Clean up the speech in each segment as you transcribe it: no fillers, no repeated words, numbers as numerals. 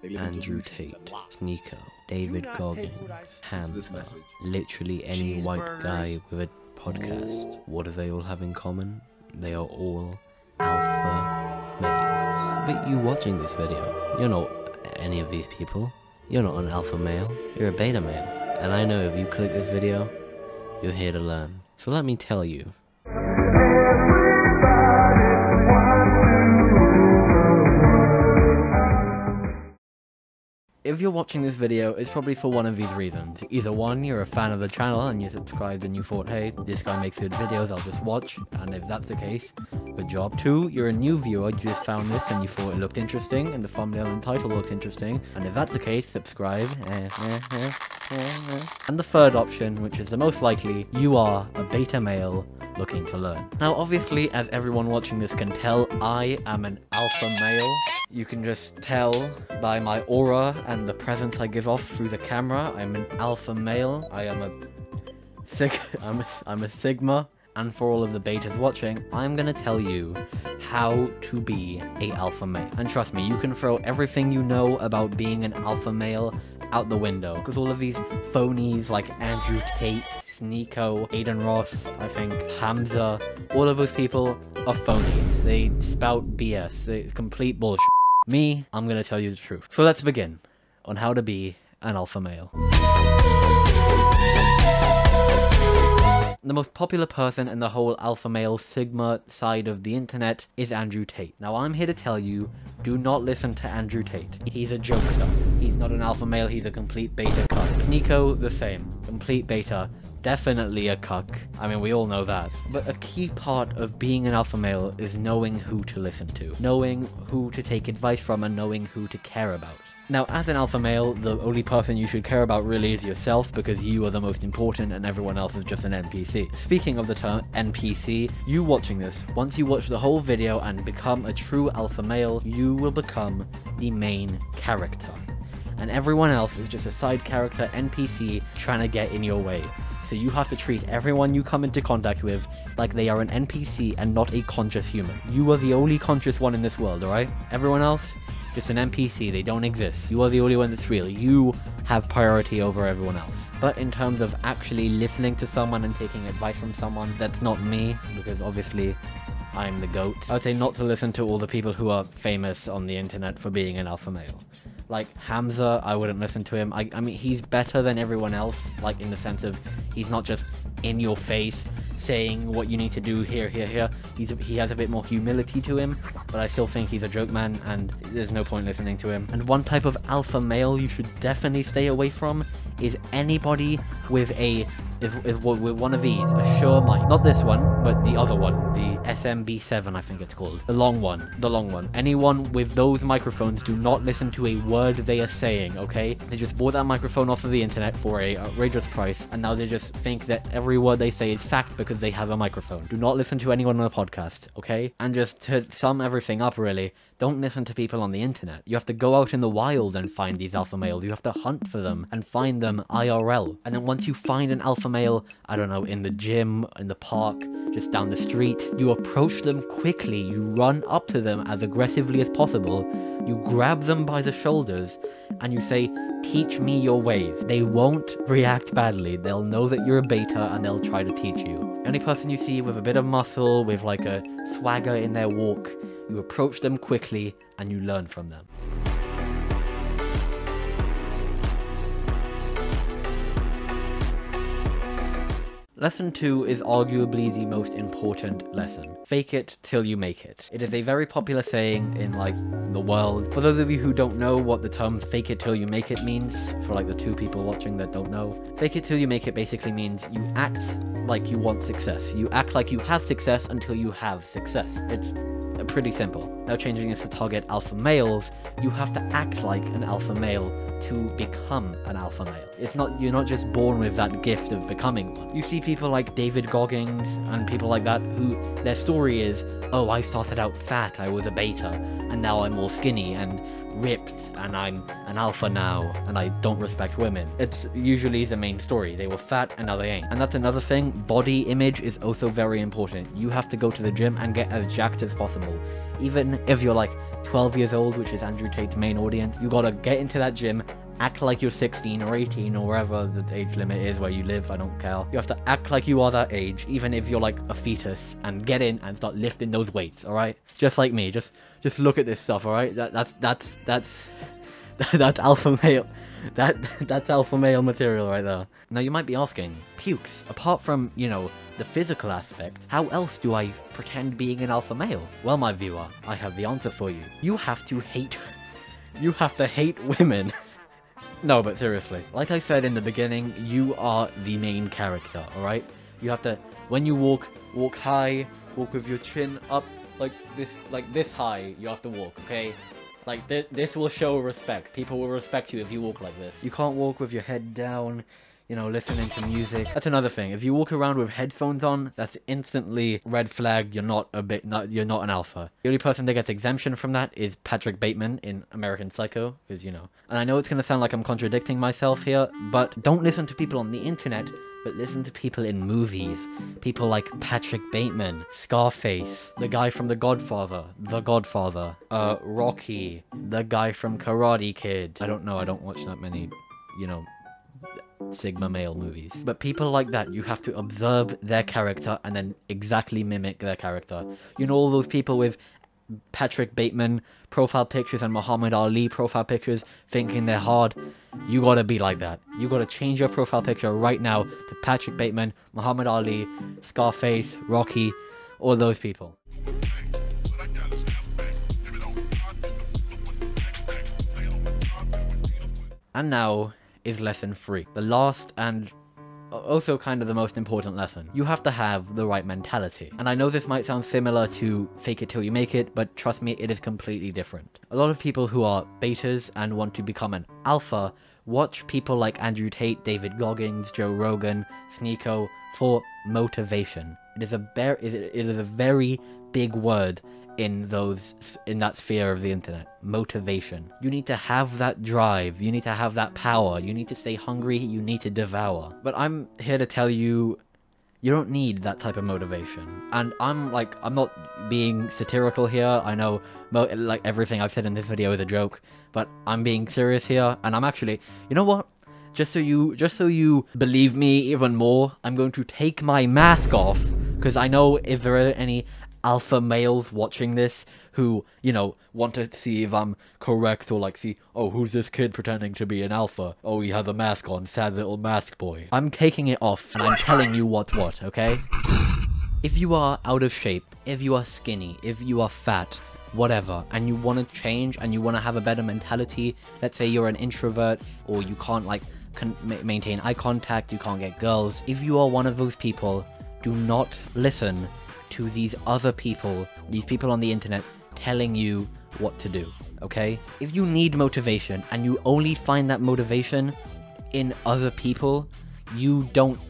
Andrew Tate, Sneeko, David Goggins, Hamza, literally any white guy with a podcast. What do they all have in common? They are all alpha males. But you watching this video, you're not any of these people. You're not an alpha male, you're a beta male. And I know if you click this video, you're here to learn. So let me tell you. If you're watching this video, it's probably for one of these reasons. Either one, you're a fan of the channel and you subscribed and you thought, hey, this guy makes good videos, I'll just watch. And if that's the case, good job. Two, you're a new viewer, you just found this and you thought it looked interesting and the thumbnail and title looked interesting. And if that's the case, subscribe. And the third option, which is the most likely, you are a beta male looking to learn. Now, obviously, as everyone watching this can tell, I am an alpha male. You can just tell by my aura and the presence I give off through the camera. I'm an alpha male. I am I'm a sigma. And for all of the betas watching, I'm gonna tell you how to be a alpha male. And trust me, you can throw everything you know about being an alpha male out the window, because all of these phonies like Andrew Tate, Sneeko, Aiden Ross, I think, Hamza, all of those people are phonies. They spout BS. They complete bullshit. Me, I'm gonna tell you the truth. So let's begin on how to be an alpha male. The most popular person in the whole alpha male sigma side of the internet is Andrew Tate. Now I'm here to tell you, do not listen to Andrew Tate. He's a jokester. He's not an alpha male, he's a complete beta cuck. Sneeko, the same. Complete beta. Definitely a cuck. I mean, we all know that. But a key part of being an alpha male is knowing who to listen to. Knowing who to take advice from and knowing who to care about. Now, as an alpha male, the only person you should care about really is yourself, because you are the most important and everyone else is just an NPC. Speaking of the term NPC, you watching this, once you watch the whole video and become a true alpha male, you will become the main character. And everyone else is just a side character NPC trying to get in your way. So you have to treat everyone you come into contact with like they are an NPC and not a conscious human. You are the only conscious one in this world, alright? Everyone else? Just an NPC, they don't exist. You are the only one that's real. You have priority over everyone else. But in terms of actually listening to someone and taking advice from someone, that's not me, because obviously I'm the GOAT. I would say not to listen to all the people who are famous on the internet for being an alpha male. Like Hamza, I wouldn't listen to him. I mean, he's better than everyone else, like in the sense of he's not just in your face saying what you need to do here. He has a bit more humility to him, but I still think he's a joke man and there's no point listening to him. And one type of alpha male you should definitely stay away from is anybody with with one of these, a Shure mic. Not this one, but the other one, the SMB7 I think it's called. The long one. Anyone with those microphones, do not listen to a word they are saying, okay? They just bought that microphone off of the internet for a outrageous price, and now they just think that every word they say is fact because they have a microphone. Do not listen to anyone on a podcast, okay? And just to sum everything up really, don't listen to people on the internet. You have to go out in the wild and find these alpha males. You have to hunt for them and find them IRL. And then once you find an alpha male, I don't know, in the gym, in the park, just down the street, you approach them quickly. You run up to them as aggressively as possible. You grab them by the shoulders and you say, teach me your ways. They won't react badly. They'll know that you're a beta and they'll try to teach you. Any person you see with a bit of muscle, with like a swagger in their walk, you approach them quickly and you learn from them. Lesson 2 is arguably the most important lesson. Fake it till you make it. It is a very popular saying in like the world. For those of you who don't know what the term fake it till you make it means, for like the 2 people watching that don't know, fake it till you make it basically means you act like you want success. You act like you have success until you have success. It's pretty simple. Now changing this to target alpha males, you have to act like an alpha male to become an alpha male. You're not just born with that gift of becoming one. You see people like David Goggins and people like that who their story is, oh, I started out fat, I was a beta, and now I'm all skinny and ripped, and I'm an alpha now, and I don't respect women. It's usually the main story. They were fat and now they ain't. And that's another thing, body image is also very important. You have to go to the gym and get as jacked as possible. Even if you're like 12 years old, which is Andrew Tate's main audience. You gotta get into that gym, act like you're 16 or 18 or wherever the age limit is where you live, I don't care. You have to act like you are that age, even if you're like a fetus, and get in and start lifting those weights, alright? Just like me, just look at this stuff, alright? That's alpha male. That's alpha male material right there. Now you might be asking, Puuwks, apart from, you know, the physical aspect, how else do I pretend being an alpha male? Well, my viewer, I have the answer for you. You have to hate women. No, but seriously, like I said in the beginning, you are the main character, alright? You have to, when you walk high, walk with your chin up like this high, you have to walk, okay? Like, this will show respect. People will respect you if you walk like this. You can't walk with your head down, you know, listening to music. That's another thing. If you walk around with headphones on, that's instantly red flag. You're not an alpha. The only person that gets exemption from that is Patrick Bateman in American Psycho, because, you know. And I know it's gonna sound like I'm contradicting myself here, but don't listen to people on the internet, but listen to people in movies. People like Patrick Bateman, Scarface, the guy from The Godfather, Rocky, the guy from Karate Kid. I don't know, I don't watch that many, you know, Sigma male movies. But people like that, you have to observe their character and then exactly mimic their character. You know, all those people with Patrick Bateman profile pictures and Muhammad Ali profile pictures thinking they're hard? You gotta be like that. You gotta change your profile picture right now to Patrick Bateman, Muhammad Ali, Scarface, Rocky, all those people. And now is lesson 3. The last and also kind of the most important lesson. You have to have the right mentality. And I know this might sound similar to fake it till you make it, but trust me, it is completely different. A lot of people who are betas and want to become an alpha watch people like Andrew Tate, David Goggins, Joe Rogan, Sneeko for motivation. It is a very big word in that sphere of the internet. Motivation. You need to have that drive, you need to have that power, you need to stay hungry, you need to devour. But I'm here to tell you, you don't need that type of motivation. And I'm not being satirical here. I know like everything I've said in this video is a joke, but I'm being serious here. And I'm actually, you know what? Just so you believe me even more, I'm going to take my mask off, because I know if there are any alpha males watching this who, you know, want to see if I'm correct, or like see, oh, who's this kid pretending to be an alpha? Oh, he has a mask on, sad little mask boy. I'm taking it off and I'm telling you what's what, okay? If you are out of shape, if you are skinny, if you are fat, whatever, and you want to change and you want to have a better mentality, let's say you're an introvert or you can't like maintain eye contact, you can't get girls. If you are one of those people, do not listen to these other people, these people on the internet telling you what to do, okay? If you need motivation and you only find that motivation in other people, you're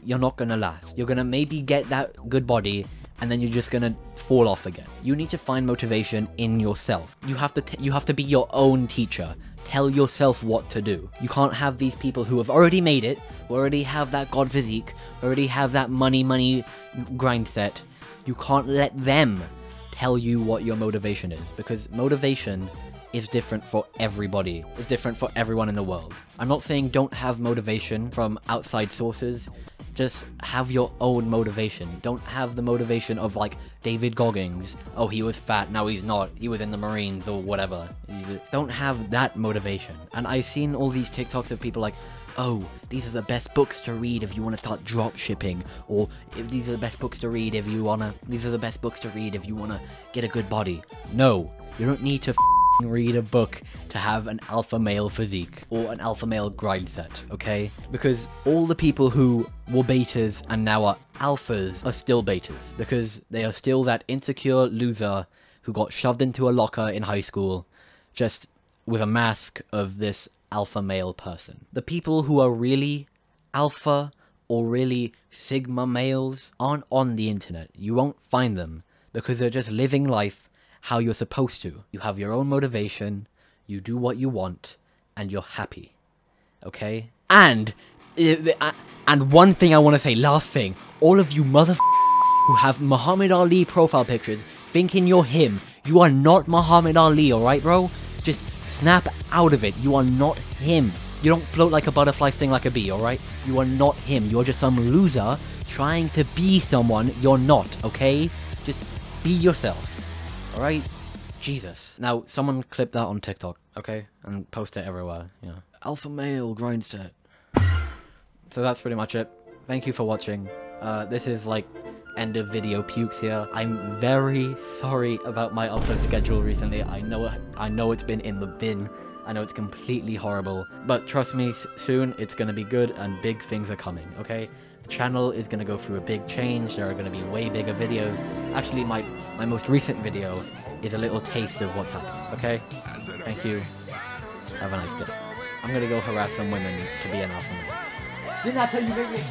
not gonna last. You're gonna maybe get that good body and then you're just gonna fall off again. You need to find motivation in yourself. You have to be your own teacher. Tell yourself what to do. You can't have these people who have already made it, who already have that god physique, already have that money grind set. You can't let them tell you what your motivation is, because motivation is different for everybody. It's different for everyone in the world. I'm not saying don't have motivation from outside sources, just have your own motivation. Don't have the motivation of like David Goggins. Oh, he was fat, now he's not. He was in the Marines or whatever. Don't have that motivation. And I've seen all these TikToks of people like, oh, these are the best books to read if you want to start drop shipping, or if these are the best books to read if you want to get a good body. No, you don't need to read a book to have an alpha male physique or an alpha male grind set, okay? Because all the people who were betas and now are alphas are still betas, because they are still that insecure loser who got shoved into a locker in high school just with a mask of this alpha male person. The people who are really alpha or really sigma males aren't on the internet. You won't find them because they're just living life how you're supposed to. You have your own motivation, you do what you want, and you're happy. Okay? And one thing I want to say, last thing, all of you who have Muhammad Ali profile pictures thinking you're him. You are not Muhammad Ali, alright, bro? Just snap out of it. You are not him. You don't float like a butterfly, sting like a bee, alright? You are not him. You're just some loser trying to be someone you're not, okay? Just be yourself, alright? Jesus. Now, someone clip that on TikTok, okay? And post it everywhere, you know. Alpha male grind set. So that's pretty much it. Thank you for watching. This is like end of video Puuwks here. I'm very sorry about my upload schedule recently. I know it's been in the bin. I know it's completely horrible. But trust me, soon it's gonna be good and big things are coming, okay? The channel is gonna go through a big change. There are gonna be way bigger videos. Actually, my most recent video is a little taste of what's happening, okay? Thank you. Have a nice day. I'm gonna go harass some women to be an alpha male. Didn't I tell you maybe it's